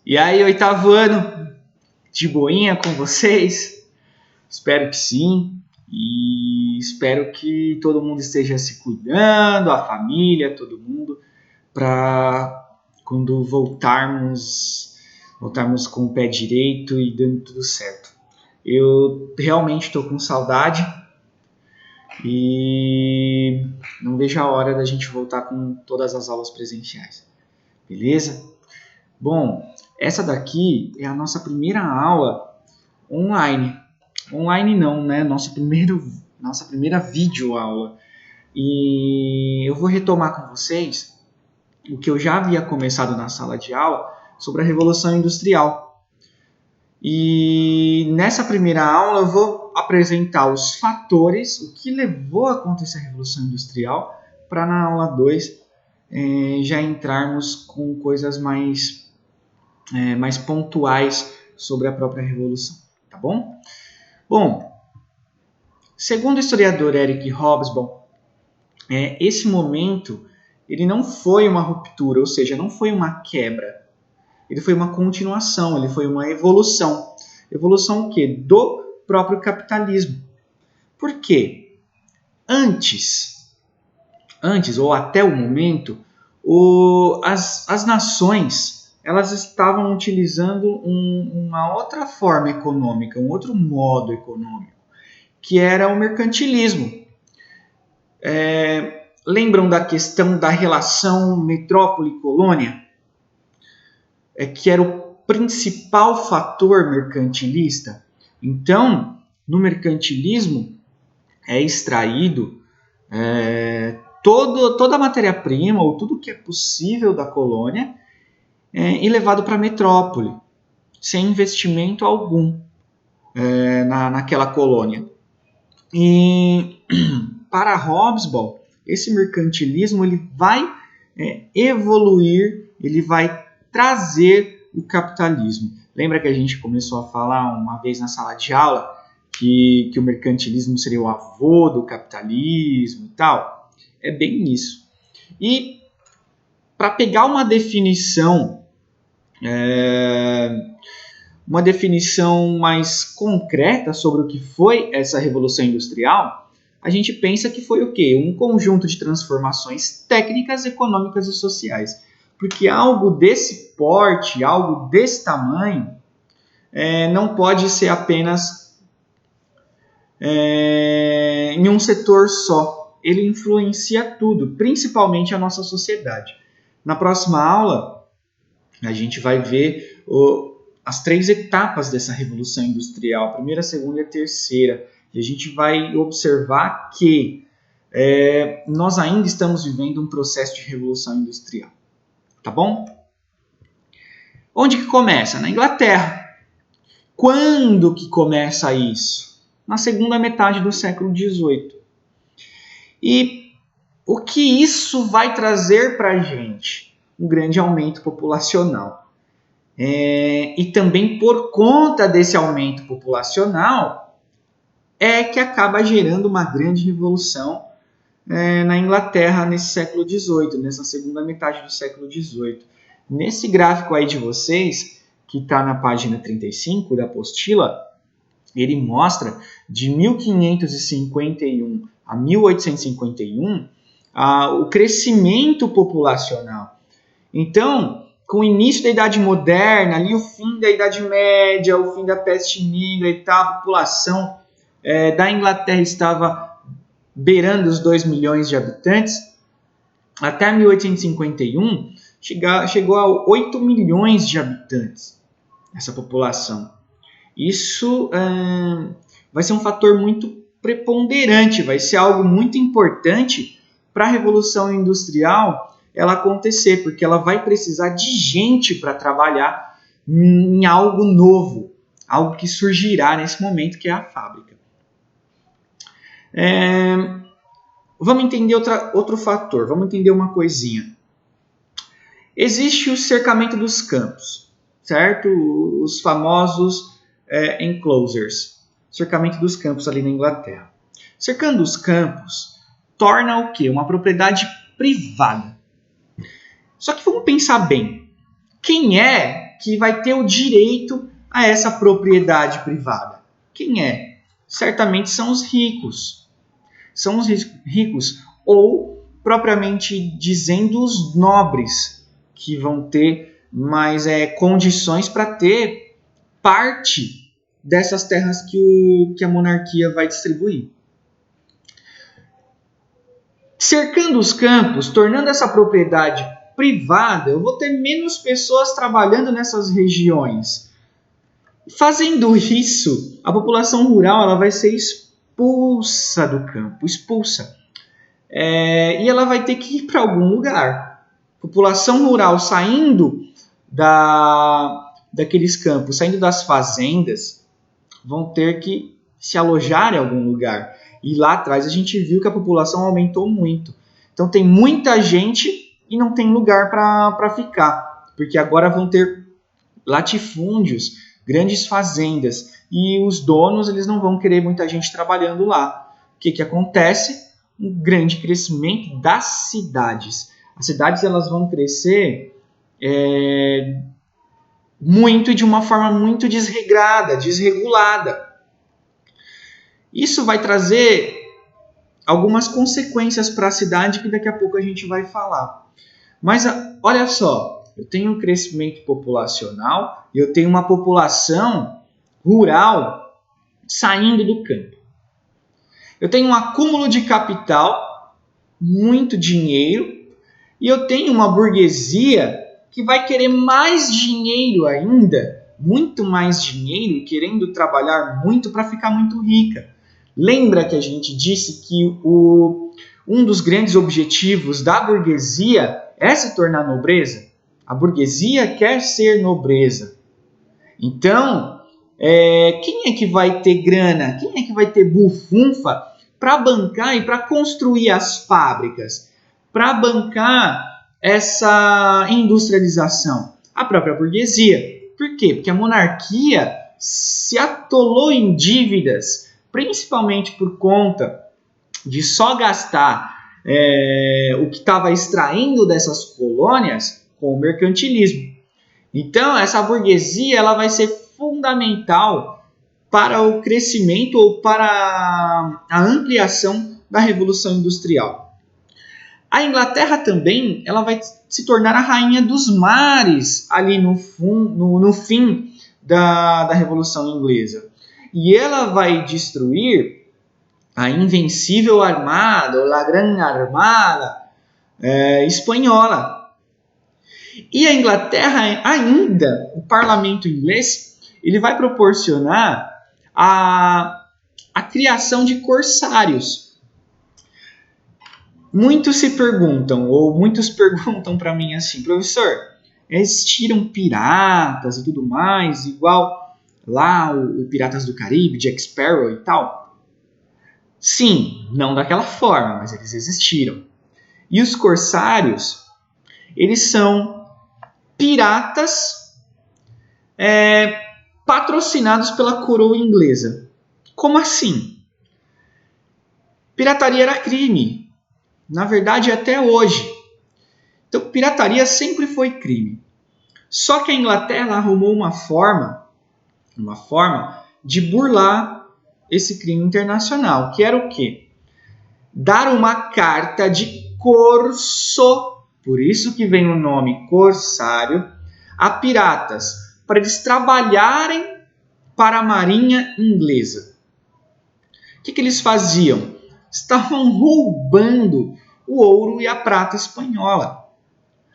E aí, oitavo ano, de boinha com vocês? Espero que sim. E espero que todo mundo esteja se cuidando, a família, todo mundo, para quando voltarmos com o pé direito e dando tudo certo. Eu realmente estou com saudade e não vejo a hora da gente voltar com todas as aulas presenciais. Beleza? Bom, essa daqui é a nossa primeira aula online. Online não, né? Nossa primeira videoaula. E eu vou retomar com vocês o que eu já havia começado na sala de aula sobre a Revolução Industrial. E nessa primeira aula eu vou apresentar os fatores, o que levou a acontecer a Revolução Industrial, para na aula 2 já entrarmos com coisas mais pontuais sobre a própria Revolução, tá bom? Bom, segundo o historiador Eric Hobsbawm, esse momento ele não foi uma ruptura, ou seja, não foi uma quebra. Ele foi uma continuação, ele foi uma evolução. Evolução o quê? Do próprio capitalismo. Por quê? Antes ou até o momento, as nações elas estavam utilizando uma outra forma econômica, um outro modo econômico, que era o mercantilismo. Lembram da questão da relação metrópole-colônia? Que era o principal fator mercantilista. Então, no mercantilismo é extraído toda a matéria-prima ou tudo que é possível da colônia e levado para a metrópole, sem investimento algum naquela colônia. E para Hobsbawm, esse mercantilismo ele vai evoluir, ele vai trazer o capitalismo. Lembra que a gente começou a falar uma vez na sala de aula que o mercantilismo seria o avô do capitalismo e tal? É bem isso. E para pegar uma definição mais concreta sobre o que foi essa Revolução Industrial, a gente pensa que foi o quê? Um conjunto de transformações técnicas, econômicas e sociais. Porque algo desse porte, algo desse tamanho, não pode ser apenas em um setor só. Ele influencia tudo, principalmente a nossa sociedade. Na próxima aula, a gente vai ver as 3 etapas dessa Revolução Industrial, a primeira, a segunda e a terceira. E a gente vai observar que nós ainda estamos vivendo um processo de Revolução Industrial. Tá bom? Onde que começa? Na Inglaterra. Quando que começa isso? Na segunda metade do século XVIII. E o que isso vai trazer para a gente? Um grande aumento populacional. E também por conta desse aumento populacional que acaba gerando uma grande revolução na Inglaterra nesse século XVIII, nessa segunda metade do século XVIII. Nesse gráfico aí de vocês, que está na página 35 da apostila, ele mostra de 1551 a 1851 o crescimento populacional. Então, com o início da Idade Moderna, ali o fim da Idade Média, o fim da peste negra e tal, a população da Inglaterra estava beirando os 2 milhões de habitantes. Até 1851, chegou a 8 milhões de habitantes, essa população. Isso vai ser um fator muito preponderante, vai ser algo muito importante para a Revolução Industrial ela acontecer, porque ela vai precisar de gente para trabalhar em algo novo, algo que surgirá nesse momento, que é a fábrica. Vamos entender outro fator, vamos entender uma coisinha. Existe o cercamento dos campos, certo? Os famosos enclosures, cercamento dos campos ali na Inglaterra. Cercando os campos torna o quê? Uma propriedade privada. Só que vamos pensar bem, quem é que vai ter o direito a essa propriedade privada? Quem é? Certamente são os ricos. São os ricos, ou, propriamente dizendo, os nobres, que vão ter mais condições para ter parte dessas terras que a monarquia vai distribuir. Cercando os campos, tornando essa propriedade privada, eu vou ter menos pessoas trabalhando nessas regiões. Fazendo isso, a população rural ela vai ser expulsa do campo, expulsa. E ela vai ter que ir para algum lugar. População rural saindo daqueles campos, saindo das fazendas, vão ter que se alojar em algum lugar. E lá atrás a gente viu que a população aumentou muito. Então tem muita gente e não tem lugar para ficar. Porque agora vão ter latifúndios, grandes fazendas. E os donos eles não vão querer muita gente trabalhando lá. O que acontece? Um grande crescimento das cidades. As cidades elas vão crescer muito de uma forma muito desregrada, desregulada. Isso vai trazer algumas consequências para a cidade que daqui a pouco a gente vai falar. Mas olha só, eu tenho um crescimento populacional e eu tenho uma população rural saindo do campo. Eu tenho um acúmulo de capital, muito dinheiro, e eu tenho uma burguesia que vai querer mais dinheiro ainda, muito mais dinheiro, querendo trabalhar muito para ficar muito rica. Lembra que a gente disse que um dos grandes objetivos da burguesia é se tornar nobreza? A burguesia quer ser nobreza. Então, quem é que vai ter grana? Quem é que vai ter bufunfa para bancar e para construir as fábricas? Para bancar essa industrialização? A própria burguesia. Por quê? Porque a monarquia se atolou em dívidas, principalmente por conta de só gastar o que estava extraindo dessas colônias com o mercantilismo. Então, essa burguesia ela vai ser fundamental para o crescimento ou para a ampliação da Revolução Industrial. A Inglaterra também ela vai se tornar a rainha dos mares ali no fim da Revolução Inglesa. E ela vai destruir a invencível armada, ou La Gran Armada espanhola. E a Inglaterra ainda, o parlamento inglês, ele vai proporcionar a criação de corsários. Muitos perguntam para mim assim, professor, existiram piratas e tudo mais, igual lá o Piratas do Caribe, Jack Sparrow e tal? Sim, não daquela forma, mas eles existiram. E os corsários, eles são piratas patrocinados pela coroa inglesa. Como assim? Pirataria era crime. Na verdade, até hoje. Então, pirataria sempre foi crime. Só que a Inglaterra arrumou uma forma de burlar esse crime internacional, que era o quê? Dar uma carta de corso, por isso que vem o nome corsário, a piratas, para eles trabalharem para a marinha inglesa. O que eles faziam? Estavam roubando o ouro e a prata espanhola.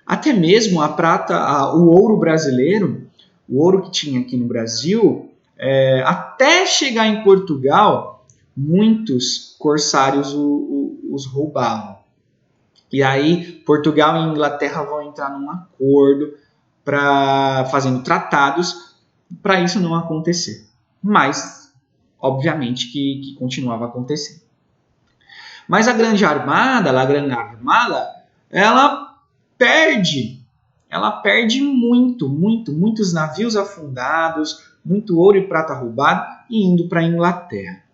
Até mesmo o ouro brasileiro, o ouro que tinha aqui no Brasil, até chegar em Portugal, muitos corsários os roubavam. E aí Portugal e Inglaterra vão entrar num acordo fazendo tratados para isso não acontecer. Mas, obviamente, que continuava acontecendo. Mas a Grande Armada, ela perde muitos navios afundados, muito ouro e prata roubado e indo para a Inglaterra.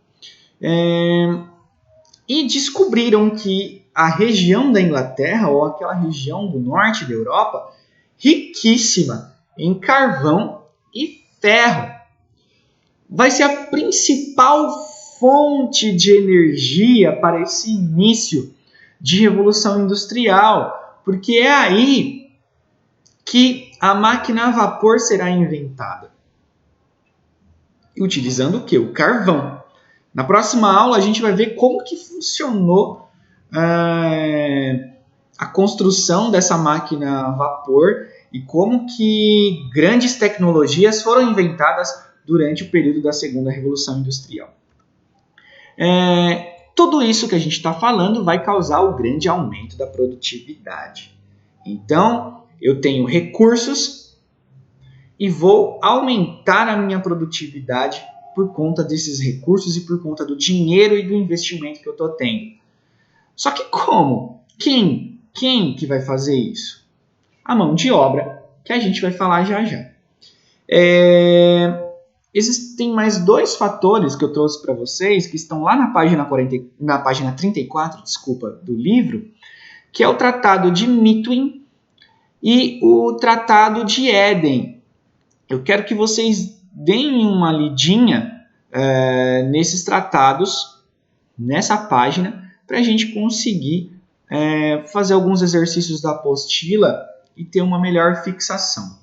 E descobriram que a região da Inglaterra, ou aquela região do norte da Europa, riquíssima em carvão e ferro. Vai ser a principal fonte de energia para esse início de revolução industrial, porque é aí que a máquina a vapor será inventada. Utilizando o quê? O carvão. Na próxima aula a gente vai ver como que funcionou a construção dessa máquina a vapor e como que grandes tecnologias foram inventadas durante o período da segunda revolução industrial. Tudo isso que a gente está falando vai causar o grande aumento da produtividade. Então, eu tenho recursos e vou aumentar a minha produtividade por conta desses recursos e por conta do dinheiro e do investimento que eu estou tendo. Só que como? Quem que vai fazer isso? A mão de obra, que a gente vai falar já já. Existem mais 2 fatores que eu trouxe para vocês, que estão lá na página 34, do livro, que é o Tratado de Mitwin e o Tratado de Éden. Eu quero que vocês deem uma lidinha nesses tratados, nessa página, para a gente conseguir fazer alguns exercícios da apostila e ter uma melhor fixação.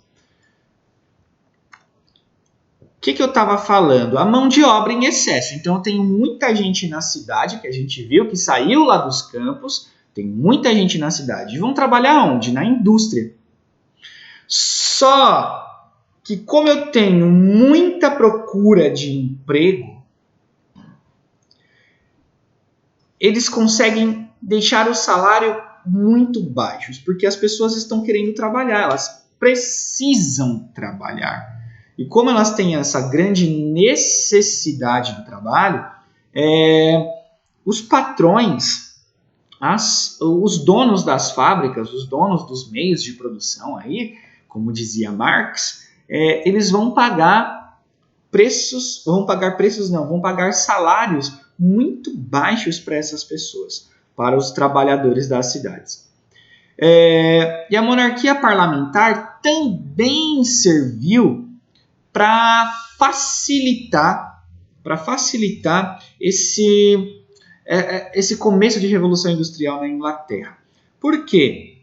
O que eu estava falando? A mão de obra em excesso. Então, eu tenho muita gente na cidade, que a gente viu, que saiu lá dos campos, tem muita gente na cidade. E vão trabalhar onde? Na indústria. Só que como eu tenho muita procura de emprego, eles conseguem deixar o salário muito baixo, porque as pessoas estão querendo trabalhar, elas precisam trabalhar. E como elas têm essa grande necessidade do trabalho, os patrões, os donos das fábricas, os donos dos meios de produção, aí, como dizia Marx, eles vão pagar salários muito baixos para essas pessoas, para os trabalhadores das cidades. E a monarquia parlamentar também serviu para facilitar esse começo de revolução industrial na Inglaterra. Por quê?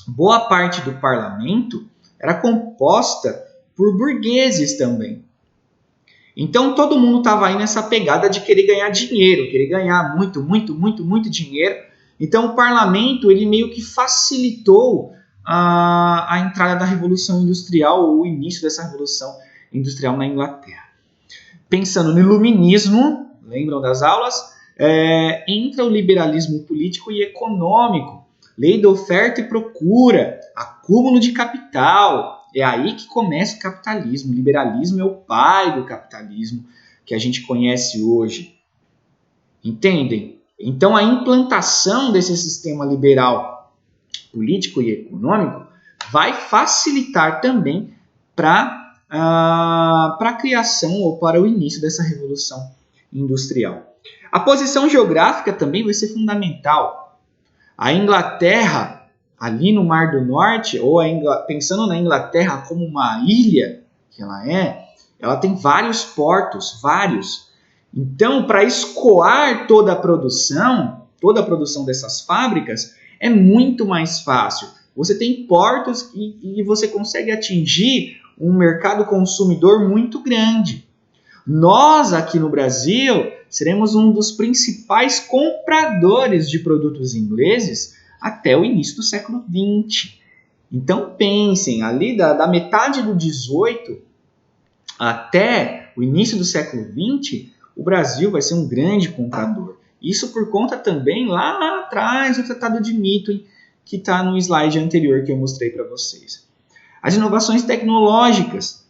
Boa parte do parlamento era composta por burgueses também. Então todo mundo estava aí nessa pegada de querer ganhar dinheiro, querer ganhar muito dinheiro. Então o parlamento ele meio que facilitou a entrada da revolução industrial ou o início dessa revolução industrial na Inglaterra. Pensando no iluminismo, lembram das aulas? Entra o liberalismo político e econômico, lei da oferta e procura, acúmulo de capital. É aí que começa o capitalismo. O liberalismo é o pai do capitalismo que a gente conhece hoje. Entendem? Então a implantação desse sistema liberal político e econômico vai facilitar também para a criação ou para o início dessa revolução industrial. A posição geográfica também vai ser fundamental. A Inglaterra, ali no Mar do Norte, ou pensando na Inglaterra como uma ilha, que ela tem vários portos, vários. Então, para escoar toda a produção dessas fábricas, é muito mais fácil. Você tem portos e você consegue atingir um mercado consumidor muito grande. Nós, aqui no Brasil, seremos um dos principais compradores de produtos ingleses até o início do século XX. Então, pensem, ali da metade do 18 até o início do século XX, o Brasil vai ser um grande comprador. Isso por conta também, lá atrás, do Tratado de Mitwin, que está no slide anterior que eu mostrei para vocês. As inovações tecnológicas,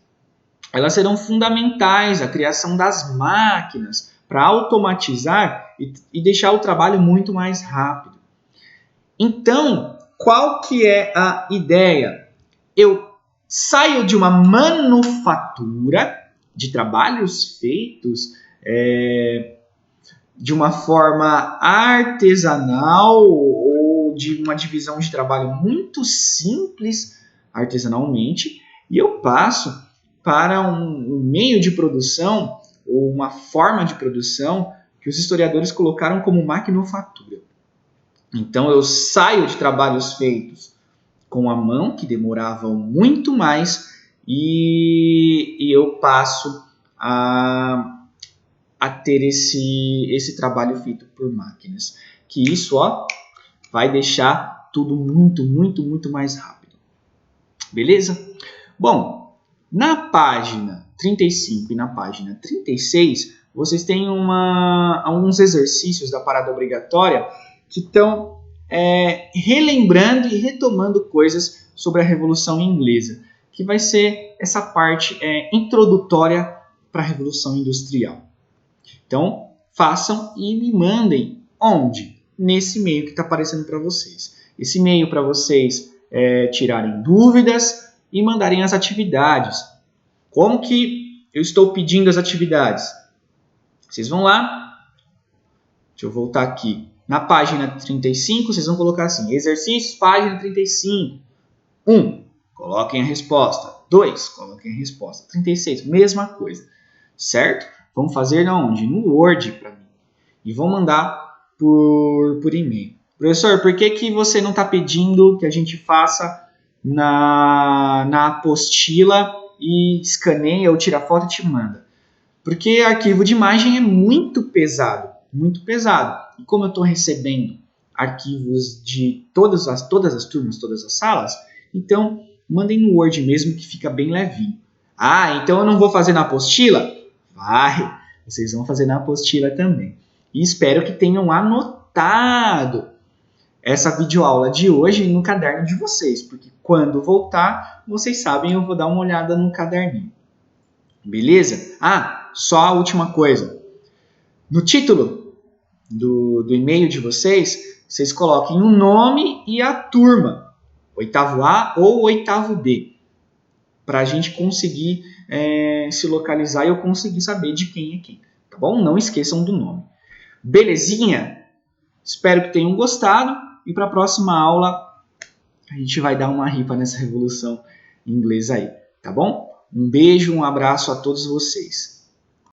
elas serão fundamentais, a criação das máquinas para automatizar e deixar o trabalho muito mais rápido. Então, qual que é a ideia? Eu saio de uma manufatura de trabalhos feitos de uma forma artesanal ou de uma divisão de trabalho muito simples artesanalmente, E eu passo para um meio de produção ou uma forma de produção que os historiadores colocaram como maquinofatura. Então eu saio de trabalhos feitos com a mão, que demoravam muito mais, e eu passo a ter esse trabalho feito por máquinas. Que isso vai deixar tudo muito mais rápido. Beleza? Bom, na página 35 e na página 36, vocês têm alguns exercícios da parada obrigatória que estão relembrando e retomando coisas sobre a Revolução Inglesa, que vai ser essa parte introdutória para a Revolução Industrial. Então, façam e me mandem onde? Nesse e-mail que está aparecendo para vocês. Esse e-mail para vocês tirarem dúvidas e mandarem as atividades. Como que eu estou pedindo as atividades? Vocês vão lá, deixa eu voltar aqui. Na página 35, vocês vão colocar assim, exercícios, página 35. 1, coloquem a resposta. 2, coloquem a resposta. 36, mesma coisa, certo? Vão fazer onde? No Word para mim. E vão mandar por e-mail. Professor, por que você não está pedindo que a gente faça na apostila e escaneia ou tira foto e te manda? Porque arquivo de imagem é muito pesado. E como eu estou recebendo arquivos de todas as turmas, todas as salas, então mandem no Word mesmo, que fica bem levinho. Ah, então eu não vou fazer na apostila? Vai, vocês vão fazer na apostila também. E espero que tenham anotado essa videoaula de hoje no caderno de vocês, porque quando voltar, vocês sabem, eu vou dar uma olhada no caderninho. Beleza? Ah, só a última coisa. No título do e-mail de vocês coloquem o nome e a turma, 8º A ou 8º B, para a gente conseguir se localizar e eu conseguir saber de quem é quem, tá bom? Não esqueçam do nome. Belezinha? Espero que tenham gostado e para a próxima aula a gente vai dar uma ripa nessa revolução inglesa aí, tá bom? Um beijo, um abraço a todos vocês.